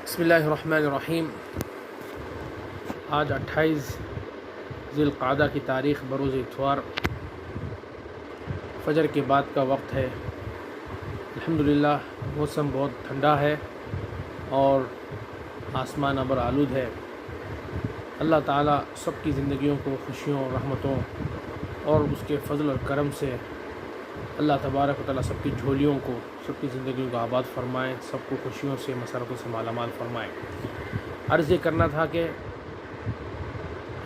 بسم اللہ الرحمن الرحیم۔ آج 28 ذی القعدہ کی تاریخ بروز اتوار فجر کے بعد کا وقت ہے۔ الحمدللہ موسم بہت ٹھنڈا ہے اور آسمان ابر آلود ہے۔ اللہ تعالیٰ سب کی زندگیوں کو خوشیوں اور رحمتوں اور اس کے فضل اور کرم سے اللہ تبارک و تعالیٰ سب کی جھولیوں کو، سب کی زندگیوں کو آباد فرمائے، سب کو خوشیوں سے مسرتوں سے مالا مال فرمائے۔ عرض یہ کرنا تھا کہ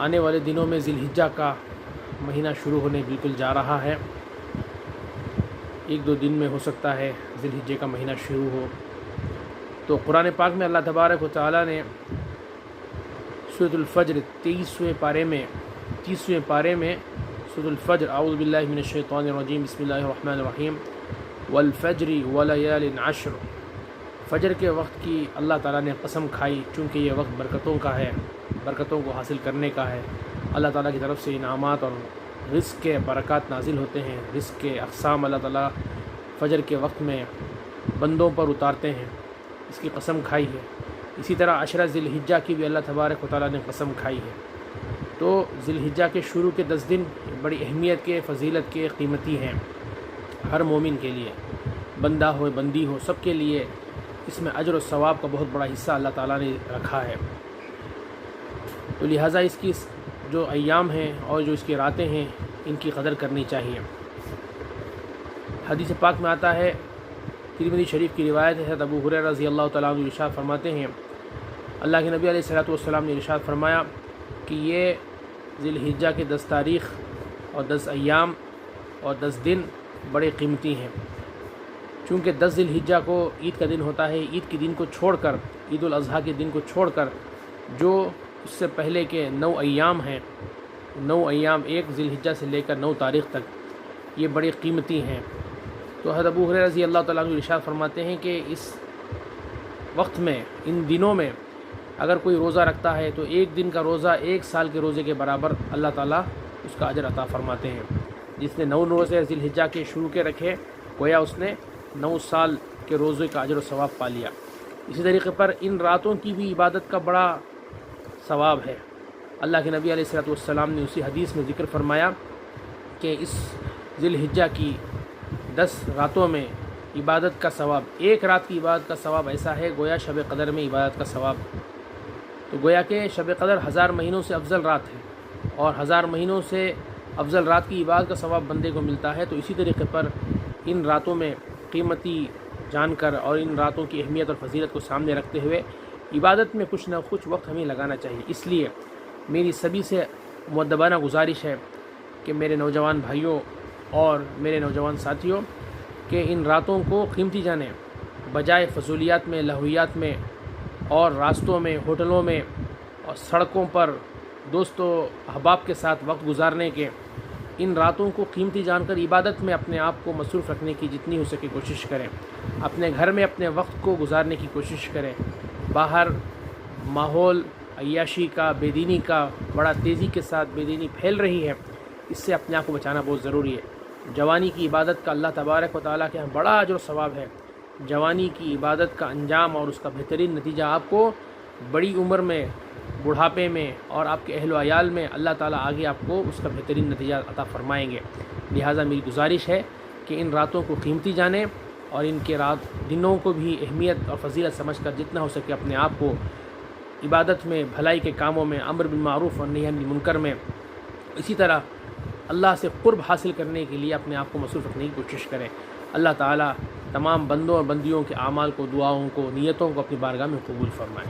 آنے والے دنوں میں ذی الحجہ کا مہینہ شروع ہونے بالکل جا رہا ہے۔ ایک دو دن میں ہو سکتا ہے ذی الحجہ کا مہینہ شروع ہو۔ تو قرآن پاک میں اللہ تبارک و تعالیٰ نے سورۃ الفجر 30ویں پارے میں سورۃ الفجر، اعوذ باللہ من الشیطان الرجیم، بسم اللہ الرحمن الرحیم، والفجر ولیال عشر، فجر کے وقت کی اللہ تعالیٰ نے قسم کھائی، چونکہ یہ وقت برکتوں کا ہے، برکتوں کو حاصل کرنے کا ہے۔ اللہ تعالیٰ کی طرف سے انعامات اور رزق کے برکات نازل ہوتے ہیں، رزق کے اقسام اللہ تعالیٰ فجر کے وقت میں بندوں پر اتارتے ہیں، اس کی قسم کھائی ہے۔ اسی طرح عشرہ ذی الحجہ کی بھی اللہ تبارک و تعالیٰ نے قسم کھائی ہے۔ تو ذی الحجہ کے شروع کے 10 دن بڑی اہمیت کے، فضیلت کے، قیمتی ہیں ہر مومن کے لیے، بندہ ہو بندی ہو، سب کے لیے اس میں اجر و ثواب کا بہت بڑا حصہ اللہ تعالیٰ نے رکھا ہے۔ تو لہٰذا اس کی جو ایام ہیں اور جو اس کی راتیں ہیں، ان کی قدر کرنی چاہیے۔ حدیث پاک میں آتا ہے، ترمذی شریف کی روایت ہے، حضرت ابو ہریرہ رضی اللہ تعالیٰ عنہ ارشاد فرماتے ہیں، اللہ کے نبی علیہ الصلوۃ والسلام نے ارشاد فرمایا کہ یہ ذی الحجہ کے 10 تاریخ اور 10 ایام اور 10 دن بڑے قیمتی ہیں، چونکہ 10 ذی الحجہ کو عید کا دن ہوتا ہے۔ عید کے دن کو چھوڑ کر، عید الاضحیٰ کے دن کو چھوڑ کر جو اس سے پہلے کے 9 ایام ہیں، 9 ایام 1 ذی الحجہ سے لے کر 9 تاریخ تک، یہ بڑے قیمتی ہیں۔ تو حضرت ابو ہریرہ رضی اللہ تعالیٰ عنہ ارشاد فرماتے ہیں کہ اس وقت میں، ان دنوں میں اگر کوئی روزہ رکھتا ہے تو ایک دن کا روزہ 1 سال کے روزے کے برابر اللہ تعالیٰ اس کا اجر عطا فرماتے ہیں۔ جس نے 9 روزے ذی الحجہ کے شروع کے رکھے، گویا اس نے 9 سال کے روزے کا اجر و ثواب پا لیا۔ اسی طریقے پر ان راتوں کی بھی عبادت کا بڑا ثواب ہے۔ اللہ کے نبی علیہ الصلوۃ والسلام نے اسی حدیث میں ذکر فرمایا کہ اس ذی الحجہ کی 10 راتوں میں عبادت کا ثواب، ایک رات کی عبادت کا ثواب ایسا ہے گویا شب قدر میں عبادت کا ثواب۔ تو گویا کہ شب قدر 1000 مہینوں سے افضل رات ہے، اور 1000 مہینوں سے افضل رات کی عبادت کا ثواب بندے کو ملتا ہے۔ تو اسی طریقے پر ان راتوں میں قیمتی جان کر اور ان راتوں کی اہمیت اور فضیلت کو سامنے رکھتے ہوئے عبادت میں کچھ نہ کچھ وقت ہمیں لگانا چاہیے۔ اس لیے میری سبھی سے مؤدبانہ گزارش ہے کہ میرے نوجوان بھائیوں اور میرے نوجوان ساتھیوں، کہ ان راتوں کو قیمتی جانیں، بجائے فضولیات میں، لہویات میں اور راستوں میں، ہوٹلوں میں اور سڑکوں پر دوستوں احباب کے ساتھ وقت گزارنے کے، ان راتوں کو قیمتی جان کر عبادت میں اپنے آپ کو مصروف رکھنے کی جتنی ہو سکے کوشش کریں۔ اپنے گھر میں اپنے وقت کو گزارنے کی کوشش کریں۔ باہر ماحول عیاشی کا، بے دینی کا بڑا تیزی کے ساتھ بے دینی پھیل رہی ہے، اس سے اپنے آپ کو بچانا بہت ضروری ہے۔ جوانی کی عبادت کا اللہ تبارک و تعالیٰ کے یہاں بڑا اجر و ثواب ہے۔ جوانی کی عبادت کا انجام اور اس کا بہترین نتیجہ آپ کو بڑی عمر میں، بڑھاپے میں اور آپ کے اہل و عیال میں اللہ تعالیٰ آگے آپ کو اس کا بہترین نتیجہ عطا فرمائیں گے۔ لہٰذا میری گزارش ہے کہ ان راتوں کو قیمتی جانیں اور ان کے دنوں کو بھی اہمیت اور فضیلت سمجھ کر جتنا ہو سکے اپنے آپ کو عبادت میں، بھلائی کے کاموں میں، امر بالمعروف اور نہی عن المنکر میں، اسی طرح اللہ سے قرب حاصل کرنے کے لیے اپنے آپ کو مصروف رکھنے کی کوشش کریں۔ اللہ تعالیٰ تمام بندوں اور بندیوں کے اعمال کو، دعاؤں کو، نیتوں کو اپنی بارگاہ میں قبول فرمائے۔